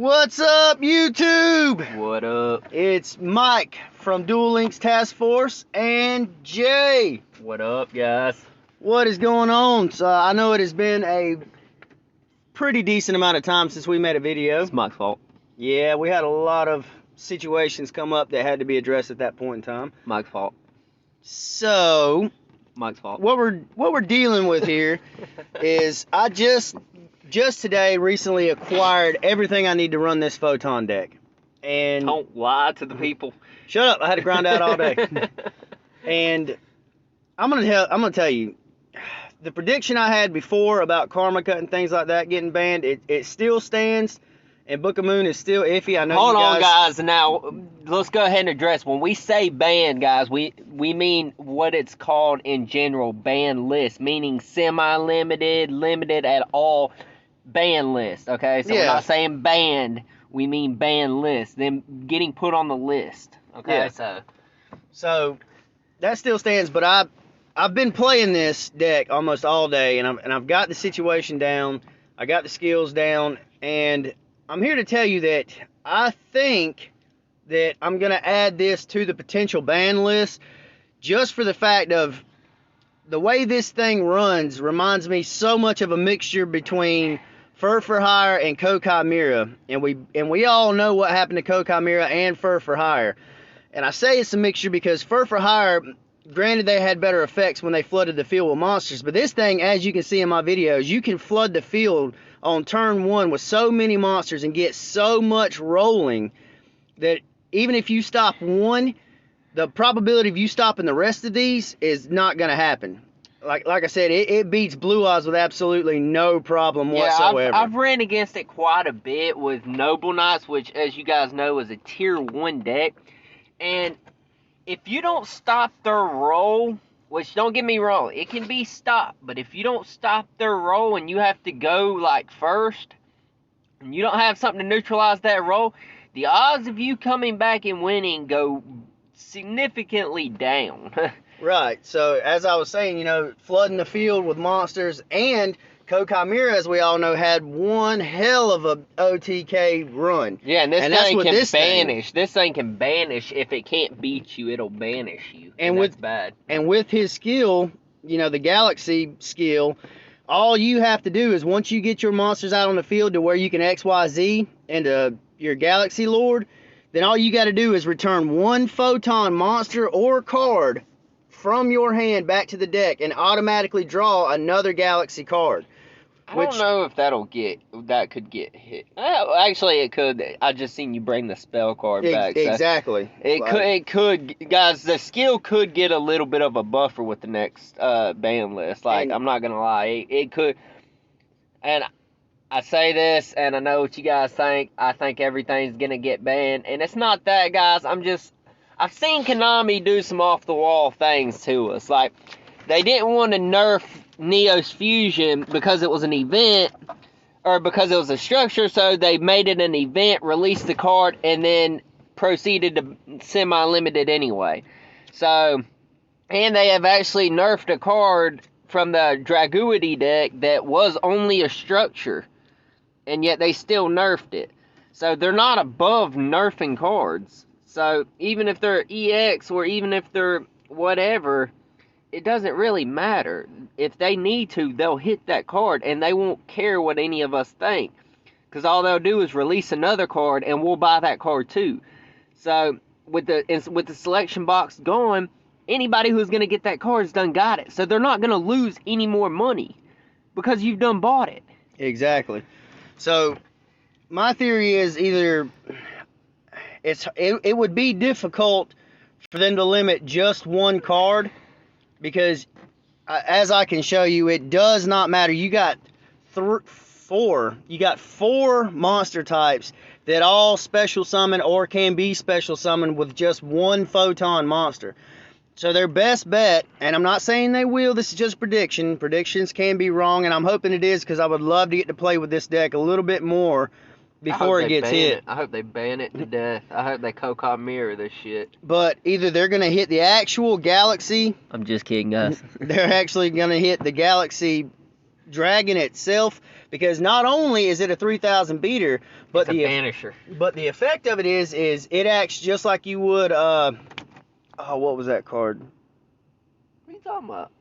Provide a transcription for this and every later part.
What's up, YouTube? What up? It's Mike from Duel Links Task Force and Jay. What up, guys? What is going on? So I know it has been a pretty decent amount of time since we made a video. It's Mike's fault. Yeah, we had a lot of situations come up that had to be addressed at that point in time. Mike's fault. So, Mike's fault. what we're dealing with here is I just today recently acquired everything I need to run this Photon deck. And Don't lie to the people. Shut up! I had to grind out all day. And I'm gonna tell you, the prediction I had before about Karma Cut and things like that getting banned, it still stands. And Book of Moon is still iffy. I know. Hold on, guys. Now, let's go ahead and address. When we say ban, guys, we mean what it's called in general, ban list, meaning semi-limited, limited at all, ban list. Okay, so we're not saying banned. We mean ban list. Them getting put on the list. Okay, so that still stands. But I've been playing this deck almost all day, and I've got the situation down. I got the skills down, and I'm here to tell you that I think that I'm going to add this to the potential ban list just for the fact of the way this thing runs reminds me so much of a mixture between Fur for Hire and Kokai Mira. And we all know what happened to Kokai Mira and Fur for Hire. And I say it's a mixture because Fur for Hire, granted they had better effects when they flooded the field with monsters, but this thing, as you can see in my videos, you can flood the field on turn one with so many monsters and get so much rolling that even if you stop one, the probability of you stopping the rest of these is not going to happen. Like I said, it beats Blue Eyes with absolutely no problem whatsoever. I've ran against it quite a bit with Noble Knights, which, as you guys know, is a tier 1 deck. And if you don't stop their roll, which, don't get me wrong, it can be stopped, but if you don't stop their roll and you have to go, like, first, and you don't have something to neutralize that roll, the odds of you coming back and winning go significantly down. Right, so as I was saying, you know, flooding the field with monsters, and Kokai Mira, as we all know, had one hell of a OTK run. Yeah, and this thing can banish. This thing can banish. If it can't beat you, it'll banish you. And that's bad. And with his skill, you know, the Galaxy skill, all you have to do is once you get your monsters out on the field to where you can XYZ into your Galaxy Lord, then all you got to do is return one Photon monster or card from your hand back to the deck and automatically draw another Galaxy card. I don't know if that could get hit. Actually, it could. I just seen you bring the spell card back. So exactly. It could, guys. The skill could get a little bit of a buffer with the next ban list. Like, I'm not gonna lie, it could. And I say this, and I know what you guys think. I think everything's gonna get banned, and it's not that, guys. I've seen Konami do some off-the-wall things to us. Like, they didn't want to nerf Neo's Fusion because it was an event, or because it was a structure, so they made it an event, released the card, and then proceeded to semi-limited anyway. So, and they have actually nerfed a card from the Draguity deck that was only a structure, and yet they still nerfed it. So they're not above nerfing cards. So even if they're EX or even if they're whatever, it doesn't really matter. If they need to, they'll hit that card and they won't care what any of us think. Because all they'll do is release another card and we'll buy that card too. So with the selection box gone, anybody who's going to get that card's done got it. So they're not going to lose any more money because you've done bought it. Exactly. So my theory is either it would be difficult for them to limit just one card, because as I can show you, it does not matter. You got four monster types that all special summon or can be special summoned with just one Photon monster. So their best bet, and I'm not saying they will, this is just prediction. Predictions can be wrong, and I'm hoping it is, because I would love to get to play with this deck a little bit more before it gets hit. I hope they ban it to death. I hope they Kokai Mirror this shit. But either they're going to hit the actual Galaxy. I'm just kidding, guys. They're actually going to hit the Galaxy dragging itself, because not only is it a 3000 beater, but it's a banisher. But the effect of it is it acts just like you would what was that card? What are you talking about?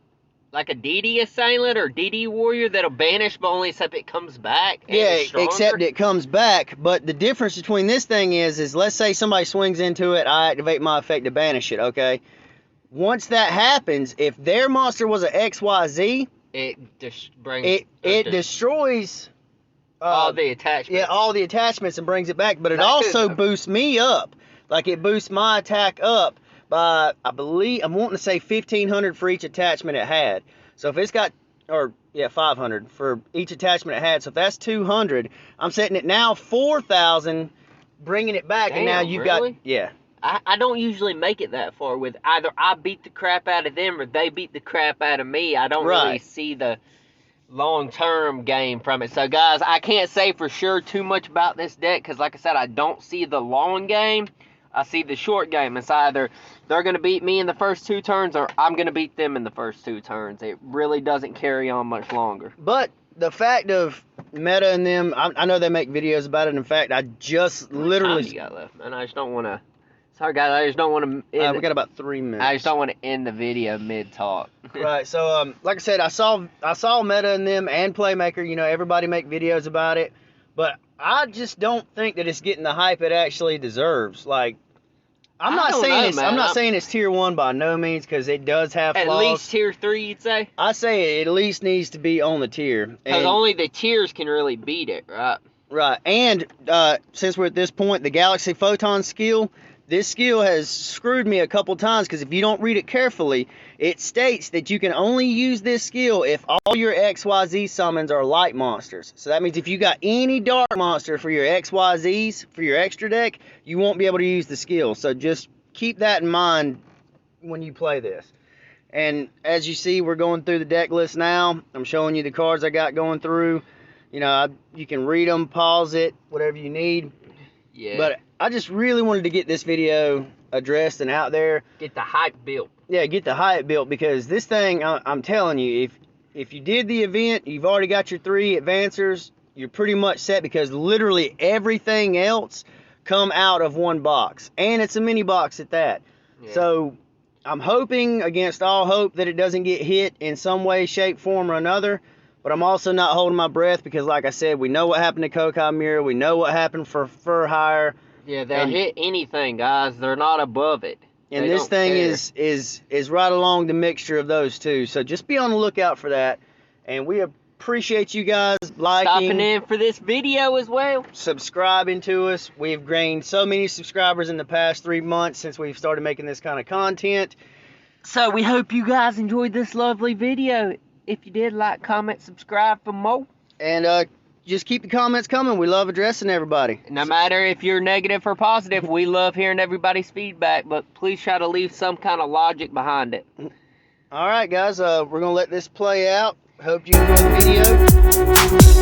Like a DD Assailant or DD Warrior that'll banish, but only except it comes back? Yeah, except it comes back. But the difference between this thing is let's say somebody swings into it, I activate my effect to banish it, okay? Once that happens, if their monster was an XYZ, it destroys all the attachments. Yeah, all the attachments and brings it back. But it also boosts me up. Like, it boosts my attack up by, I believe, I'm wanting to say 1,500 for each attachment it had. So if it's got, 500 for each attachment it had. So if that's 200, I'm setting it now 4,000, bringing it back. Damn, and now you've really? got, yeah. I don't usually make it that far with either I beat the crap out of them or they beat the crap out of me. I don't really see the long-term game from it. So, guys, I can't say for sure too much about this deck because, like I said, I don't see the long game. I see the short game. It's either they're going to beat me in the first 2 turns or I'm going to beat them in the first 2 turns. It really doesn't carry on much longer. But the fact of Meta and them, I know they make videos about it. In fact, I just literally... How much time you got left, man? I just don't want to... Sorry, guys, I just don't want to... we got about 3 minutes. I just don't want to end the video mid-talk. Right, so, like I said, I saw Meta and them and Playmaker, you know, everybody make videos about it, but I just don't think that it's getting the hype it actually deserves. Like, I'm not saying it's tier 1 by no means, because it does have flaws. At least tier 3, you'd say? I say it at least needs to be on the tier. Because only the tiers can really beat it, right? Right, and since we're at this point, the Galaxy Photon skill... This skill has screwed me a couple times because if you don't read it carefully, it states that you can only use this skill if all your XYZ summons are light monsters. So that means if you got any dark monster for your XYZs, for your extra deck, you won't be able to use the skill. So just keep that in mind when you play this. And as you see, we're going through the deck list now. I'm showing you the cards I got going through. You know, you can read them, pause it, whatever you need. Yeah. But I just really wanted to get this video addressed and out there. Get the hype built. Yeah, get the hype built, because this thing, I'm telling you, if you did the event, you've already got your 3 advancers, you're pretty much set, because literally everything else come out of one box. And it's a mini box at that. Yeah. So I'm hoping against all hope that it doesn't get hit in some way, shape, form, or another. But I'm also not holding my breath because, like I said, we know what happened to Kokai Mirror. We know what happened for Fur Hire. Yeah, they'll hit anything, guys. They're not above it. And this thing is right along the mixture of those two. So just be on the lookout for that. And we appreciate you guys liking. Stopping in for this video as well. Subscribing to us. We've gained so many subscribers in the past 3 months since we've started making this kind of content. So we hope you guys enjoyed this lovely video. If you did, like, comment, subscribe for more. And just keep the comments coming. We love addressing everybody. No matter if you're negative or positive, we love hearing everybody's feedback. But please try to leave some kind of logic behind it. All right, guys. We're going to let this play out. Hope you enjoyed the video.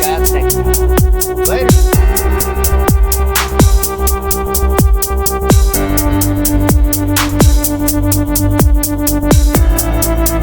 Guys, thank you. Later.